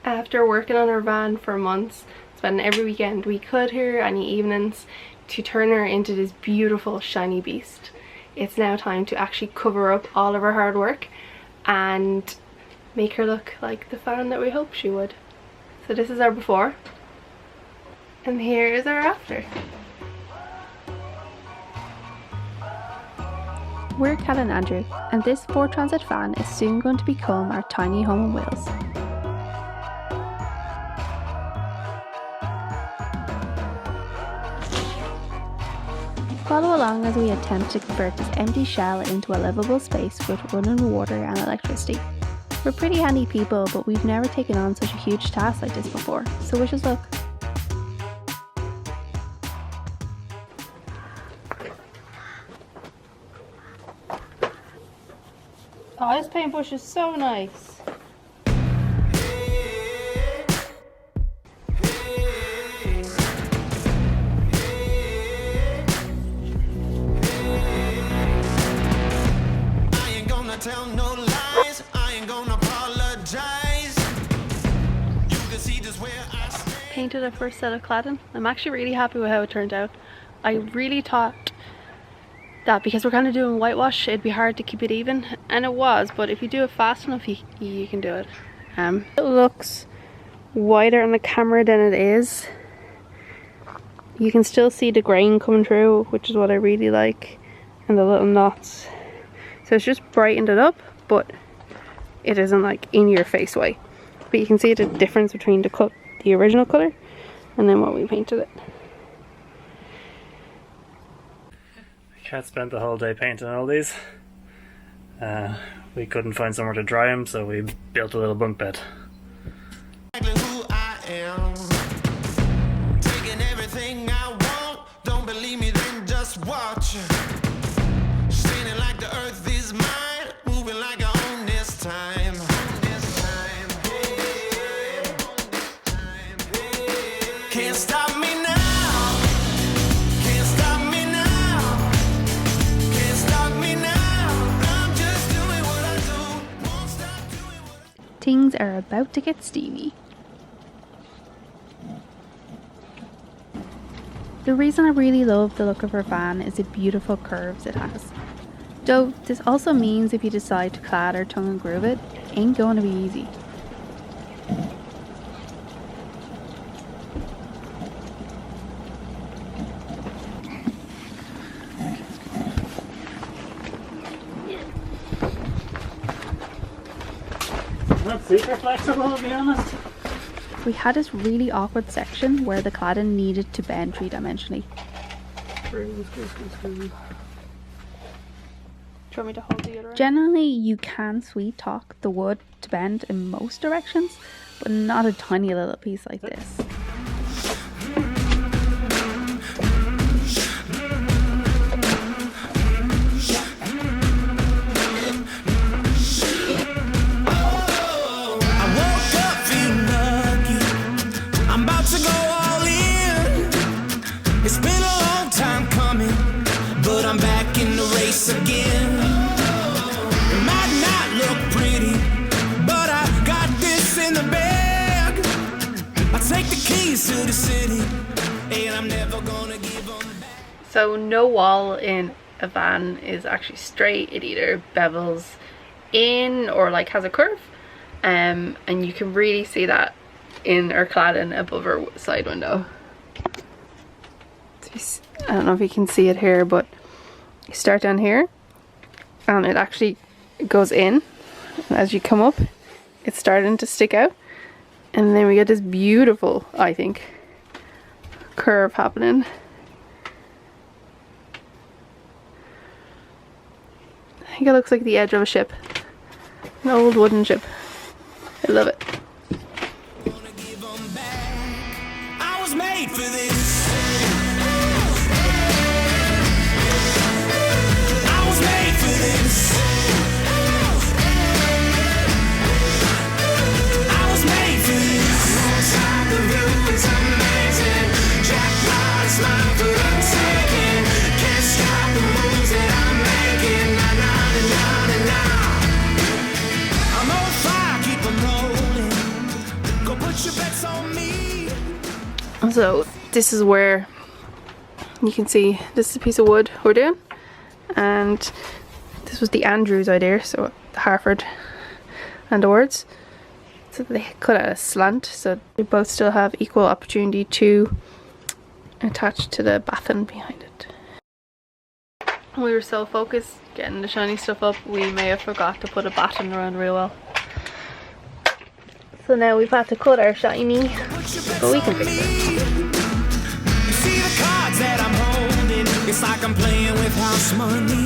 After working on our van for months, spending every weekend we could here, any evenings, to turn her into this beautiful shiny beast, it's now time to actually cover up all of our hard work and make her look like the fan that we hoped she would. So this is our before, and here is our after. We're Kat and Andrew, and this Ford Transit van is soon going to become our tiny home in Wales. Follow along as we attempt to convert this empty shell into a livable space with running water and electricity. We're pretty handy people, but we've never taken on such a huge task like this before, so wish us luck. Oh, this paintbrush is so nice. Tell no lies, I ain't gonna apologize. You can see just where I stand. Painted our first set of cladding. I'm actually really happy with how it turned out. I really thought that because we're kind of doing whitewash, it'd be hard to keep it even, and it was, but if you do it fast enough, you can do it. It looks wider on the camera than it is. You can still see the grain coming through, which is what I really like, and the little knots. So it's just brightened it up, but it isn't like in your face way. But you can see the difference between the original colour and then what we painted it. Cat spent the whole day painting all these. We couldn't find somewhere to dry them, so we built a little bunk bed. Exactly who I am. Taking everything I want. Don't believe me, then just watch. Standing like the earth is mine, moving like I own this time. Can't stop me now. Can't stop me now. Can't stop me now. I'm just doing what I do. Won't stop doing what I do. Things are about to get steamy. The reason I really love the look of our van is the beautiful curves it has. Though this also means if you decide to clad or tongue and groove it, it ain't going to be easy. Not super flexible, to be honest. We had this really awkward section where the cladding needed to bend three-dimensionally. Do you want me to hold the other end? Generally, you can sweet talk the wood to bend in most directions, but not a tiny little piece like this. Again, it might not look pretty, but I got this in the bag. I take the keys to the city, and I'm never gonna give them back. So no wall in a van is actually straight. It either bevels in or like has a curve, and you can really see that in our cladding above our side window. I don't know if you can see it here, but you start down here and it actually goes in, and as you come up it's starting to stick out, and then we get this beautiful, I think, curve happening. I think it looks like the edge of a ship, an old wooden ship. I love it. I was made for this. So this is where you can see this is a piece of wood we're doing, and this was the Andrews idea, so Harford and the words. So they cut out a slant so they both still have equal opportunity to attach to the batten behind it. We were so focused getting the shiny stuff up, we may have forgot to put a batten around real well. So now we've had to cut our shiny, but we can fix it. You see the cards that I'm holding, it's like I'm playing with house money.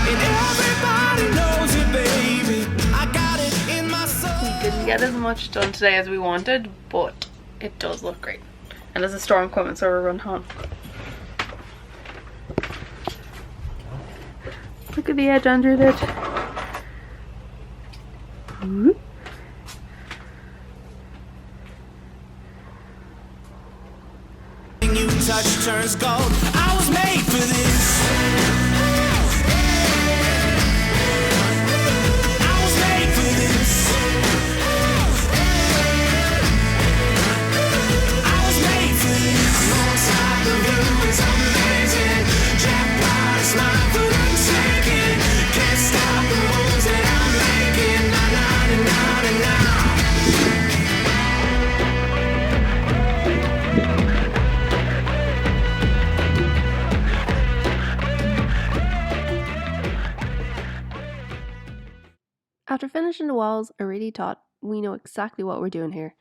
And everybody knows it, baby. I got it in my soul. We didn't get as much done today as we wanted, but it does look great. And there's a storm coming, so we're running home. Look at the edge Andrew did. You touch turns gold. I was made for this. I was made for this. I was made for this. Alongside the view is amazing. Jackpot is my foot shaking. Can't stop the moves that I'm making. Na na na na na. After finishing the walls, I really thought we know exactly what we're doing here.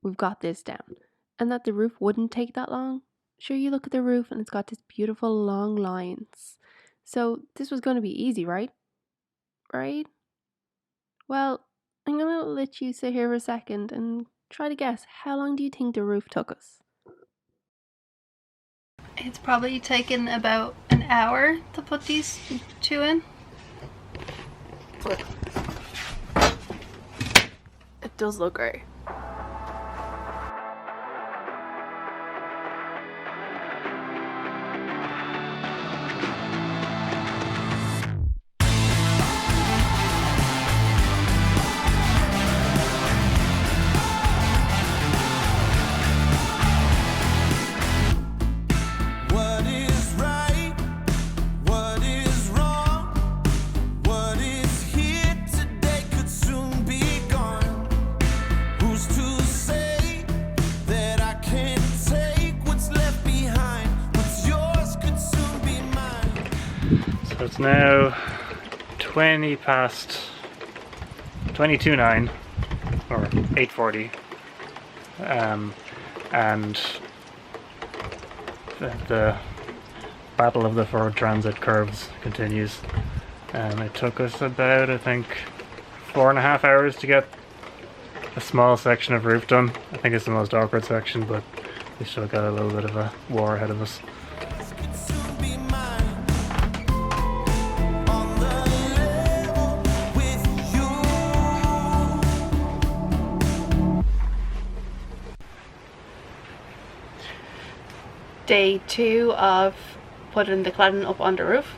We've got this down. And that the roof wouldn't take that long. Sure, you look at the roof and it's got this beautiful long lines. So this was going to be easy, right? Right? Well, I'm going to let you sit here for a second and try to guess, how long do you think the roof took us? It's probably taken about an hour to put these two in. It does look great. What is right? What is wrong? What is here today could soon be gone. Who's to say that I can't take what's left behind? What's yours could soon be mine. So it's now 20 past 22:09 or 8:40, and the battle of the four transit curves continues. It took us about, I think, 4.5 hours to get a small section of roof done. I think it's the most awkward section, but we still got a little bit of a war ahead of us. Could soon be mine. On the level with you. Day 2 of putting the cladding up on the roof.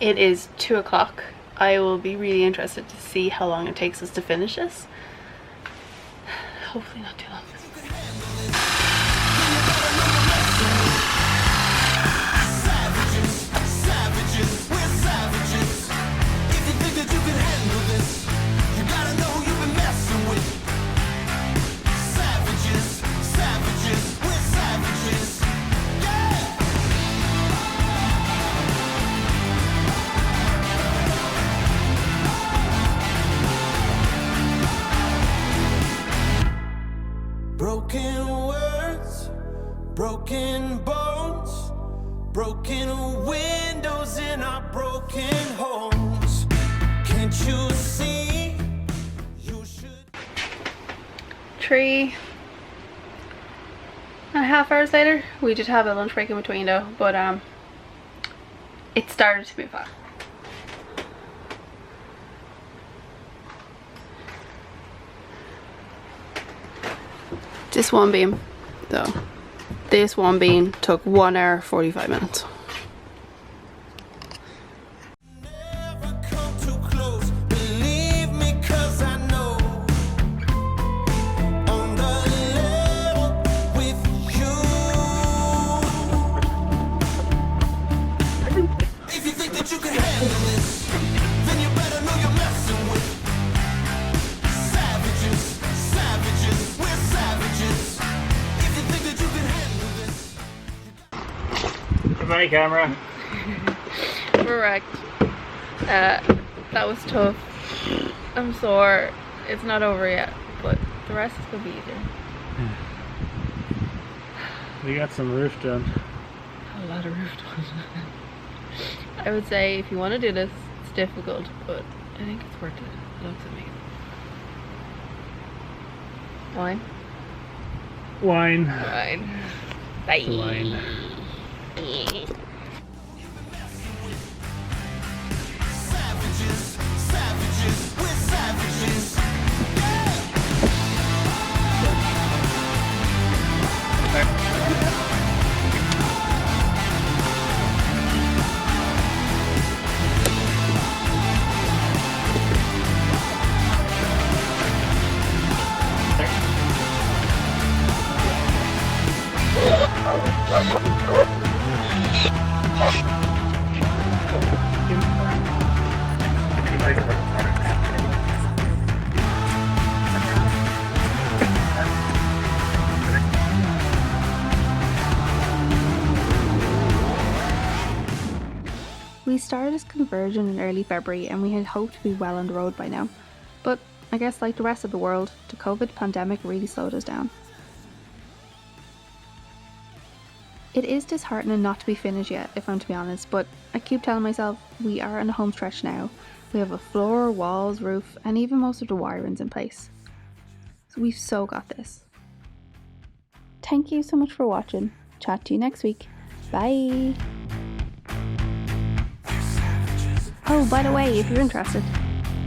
It is 2 o'clock. I will be really interested to see how long it takes us to finish this. Hopefully not too long. Savages, savages, we're savages. If you think that you can handle this, you gotta know who you've been messing with. Savages, savages, we're savages. Yeah! Broken words, broken bones, broken windows in our broken homes. Can't you see? You should. 3.5 hours later, we did have a lunch break in between though, but it started to move on. This one beam, though, this one beam took 1 hour 45 minutes. Never come too close, believe me, 'cause I know. On the level, Hi, camera. We're wrecked. That was tough. I'm sore. It's not over yet, but the rest is gonna be easier. We got some roof done. A lot of roof done. I would say if you want to do this, it's difficult, but I think it's worth it. It looks amazing. Wine? Wine. Wine. Bye. Wine. Savages, savages, we're savages. We started this conversion in early February and we had hoped to be well on the road by now. But I guess like the rest of the world, the COVID pandemic really slowed us down. It is disheartening not to be finished yet, if I'm to be honest, but I keep telling myself we are in the home stretch now. We have a floor, walls, roof, and even most of the wiring's in place. So we've so got this. Thank you so much for watching. Chat to you next week. Bye! Oh, by the way, if you're interested,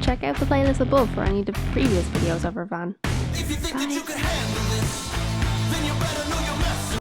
check out the playlist above for any of the previous videos of our van. If you think that you can handle this, then you better know your